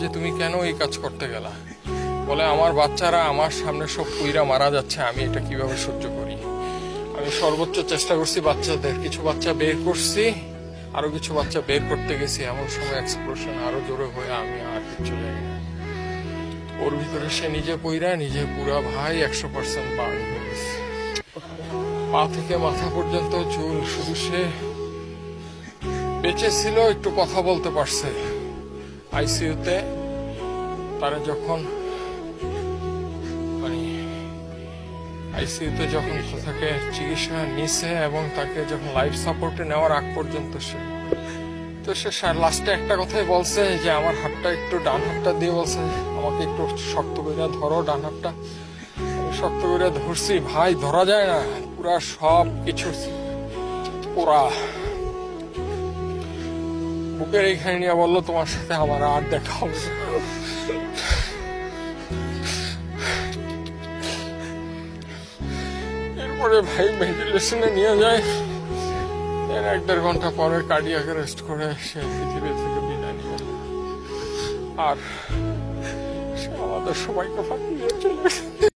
যে তুমি কেন এই কাজ করতে গেলা? বলে আমার বাচ্চারা আমার সামনে সব পুইরা মারা যাচ্ছে, আমি এটা কিভাবে সহ্য করি। আমি সর্বোচ্চ চেষ্টা করছি বাচ্চাদের, কিছু বাচ্চা বের করছি, আরো কিছু বাচ্চা বের করতে গেছি, এমন সময় এক্সপ্লোশন আরো জোরে হয়ে আমি আর কিছু জানি না। ওর ভিতরে সে নিজে পইরা নিজে পুরা ভাই 100% বার্ন হয়ে গেছে, পা থেকে মাথা পর্যন্ত চুল। শুধু সে বেঁচে ছিল, একটু কথা বলতে পারছে। আইসিইউতে তারা যখন আইসিইউতে যখন তাকে চিকিৎসা নিছে এবং তাকে যখন লাইফ সাপোর্টে নেওয়ার আগ পর্যন্ত সে লাস্টে একটা কথাই বলছে যে আমার হাতটা একটু, ডান হাতটা দিয়ে বলছে আমাকে একটু শক্ত করে ধরো ডান হাতটা। শক্ত করে ধরছি ভাই, ধরা যায় না, পুরা সব কিছু পুরা বুকের এইখানে নিয়ে বললো তোমার সাথে আমার আর দেখা হবে। এরপরে ভাই ভেন্টিলেশনে নিয়ে যায়, এর 1-1.5 ঘন্টা পরে কার্ডিয়াক অ্যারেস্ট করে সে পৃথিবী থেকে বিদায় নিয়ে যায়। আর সে আমাদের সবাইকে ফাঁকি দিয়ে চলে গেছে।